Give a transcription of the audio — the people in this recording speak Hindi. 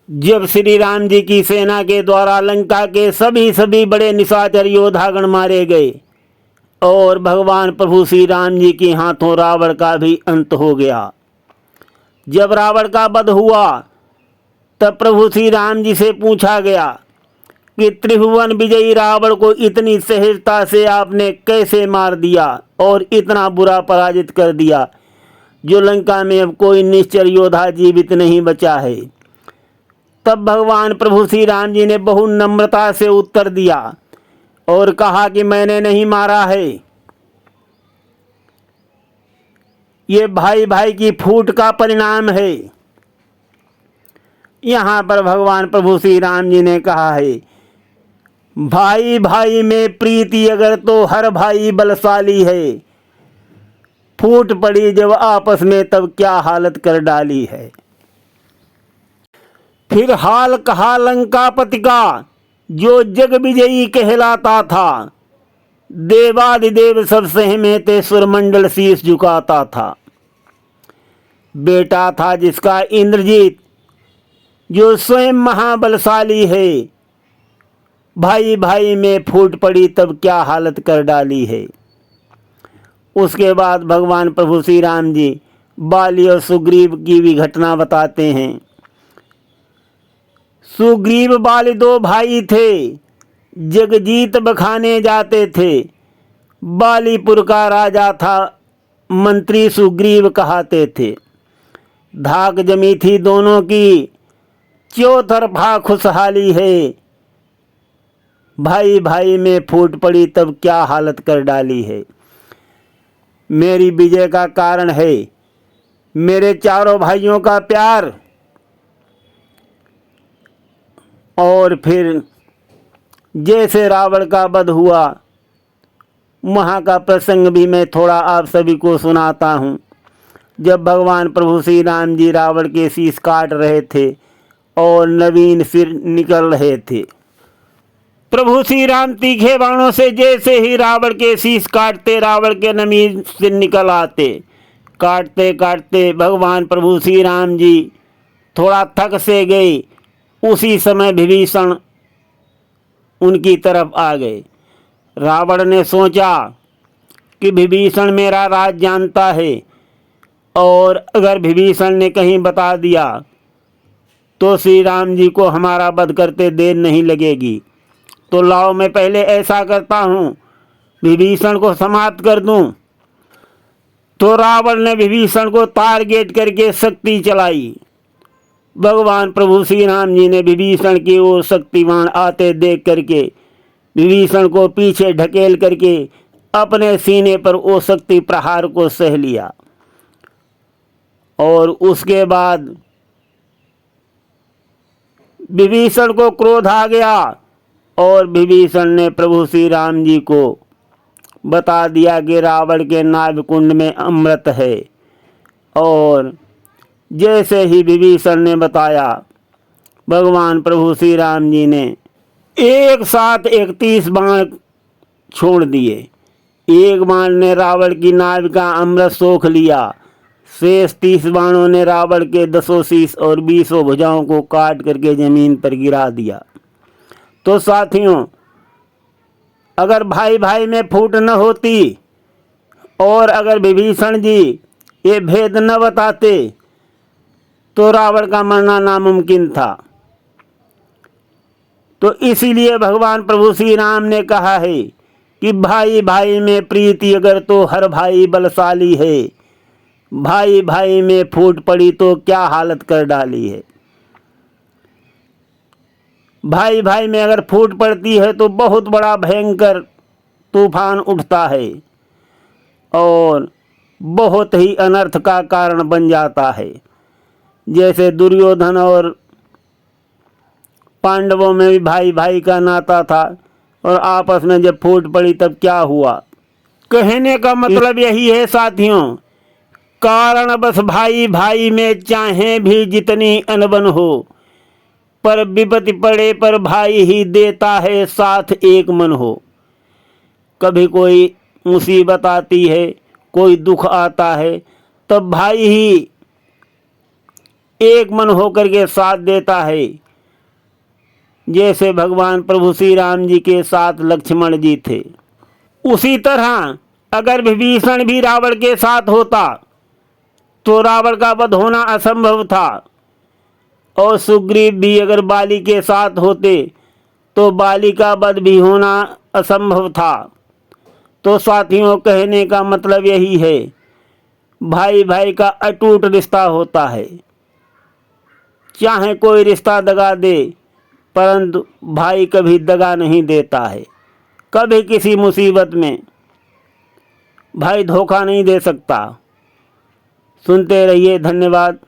जब श्री राम जी की सेना के द्वारा लंका के सभी बड़े निशाचर योद्धागण मारे गए और भगवान प्रभु श्री राम जी के हाथों रावण का भी अंत हो गया। जब रावण का वध हुआ तब प्रभु श्री राम जी से पूछा गया कि त्रिभुवन विजयी रावण को इतनी सहजता से आपने कैसे मार दिया और इतना बुरा पराजित कर दिया, जो लंका में अब कोई निश्चर योद्धा जीवित नहीं बचा है। तब भगवान प्रभु श्री राम जी ने बहु नम्रता से उत्तर दिया और कहा कि मैंने नहीं मारा है, ये भाई भाई की फूट का परिणाम है। यहाँ पर भगवान प्रभु श्री राम जी ने कहा है, भाई भाई में प्रीति अगर तो हर भाई बलशाली है, फूट पड़ी जब आपस में तब क्या हालत कर डाली है। फिर हाल कहा लंकापति का, जो जग विजयी कहलाता था, देवादिदेव सब सहमे ते सुरमंडल शीश झुकाता था। बेटा था जिसका इंद्रजीत, जो स्वयं महाबलशाली है, भाई भाई में फूट पड़ी तब क्या हालत कर डाली है। उसके बाद भगवान प्रभु श्री राम जी बाली और सुग्रीव की भी घटना बताते हैं। सुग्रीव बाली दो भाई थे, जगजीत बखाने जाते थे। बालीपुर का राजा था, मंत्री सुग्रीव कहाते थे। धाक जमी थी दोनों की, चौतरफा खुशहाली है, भाई भाई में फूट पड़ी तब क्या हालत कर डाली है। मेरी विजय का कारण है मेरे चारों भाइयों का प्यार। और फिर जैसे रावण का वध हुआ, वहाँ का प्रसंग भी मैं थोड़ा आप सभी को सुनाता हूँ। जब भगवान प्रभु श्री राम जी रावण के शीश काट रहे थे और नवीन सिर निकल रहे थे, प्रभु श्री राम तीखे बाणों से जैसे ही रावण के शीश काटते, रावण के नवीन सिर निकल आते। काटते काटते भगवान प्रभु श्री राम जी थोड़ा थक से गए। उसी समय विभीषण उनकी तरफ आ गए। रावण ने सोचा कि विभीषण मेरा राज जानता है, और अगर विभीषण ने कहीं बता दिया तो श्री राम जी को हमारा वध करते देर नहीं लगेगी। तो लाओ मैं पहले ऐसा करता हूँ, विभीषण को समाप्त कर दूँ। तो रावण ने विभीषण को टारगेट करके शक्ति चलाई। भगवान प्रभु श्री राम जी ने विभीषण की ओर शक्तिवान आते देख करके विभीषण को पीछे ढकेल करके अपने सीने पर वो शक्ति प्रहार को सह लिया। और उसके बाद विभीषण को क्रोध आ गया और विभीषण ने प्रभु श्री राम जी को बता दिया कि रावण के नाभ कुंड में अमृत है। और जैसे ही विभीषण ने बताया, भगवान प्रभु श्री राम जी ने एक साथ 31 बाण छोड़ दिए। एक बाण ने रावण की नाभ का अमृत सोख लिया, शेष 30 बाणों ने रावण के 10 शीश और 20 भुजाओं को काट करके जमीन पर गिरा दिया। तो साथियों, अगर भाई भाई में फूट न होती और अगर विभीषण जी ये भेद न बताते तो रावण का मरना नामुमकिन था। तो इसीलिए भगवान प्रभु श्री राम ने कहा है कि भाई भाई में प्रीति अगर तो हर भाई बलशाली है, भाई भाई में फूट पड़ी तो क्या हालत कर डाली है। भाई भाई में अगर फूट पड़ती है तो बहुत बड़ा भयंकर तूफान उठता है और बहुत ही अनर्थ का कारण बन जाता है। जैसे दुर्योधन और पांडवों में भी भाई भाई का नाता था, और आपस में जब फूट पड़ी तब क्या हुआ। कहने का मतलब यही है साथियों, कारण बस भाई भाई में चाहे भी जितनी अनबन हो, पर विपत्ति पड़े पर भाई ही देता है साथ एक मन हो। कभी कोई मुसीबत आती है, कोई दुख आता है, तब भाई ही एक मन होकर के साथ देता है, जैसे भगवान प्रभु श्री राम जी के साथ लक्ष्मण जी थे। उसी तरह अगर विभीषण भी रावण के साथ होता तो रावण का वध होना असंभव था, और सुग्रीव भी अगर बाली के साथ होते तो बाली का वध भी होना असंभव था। तो साथियों, कहने का मतलब यही है, भाई भाई का अटूट रिश्ता होता है। चाहे कोई रिश्ता दगा दे, परंतु भाई कभी दगा नहीं देता है। कभी किसी मुसीबत में भाई धोखा नहीं दे सकता। सुनते रहिए, धन्यवाद।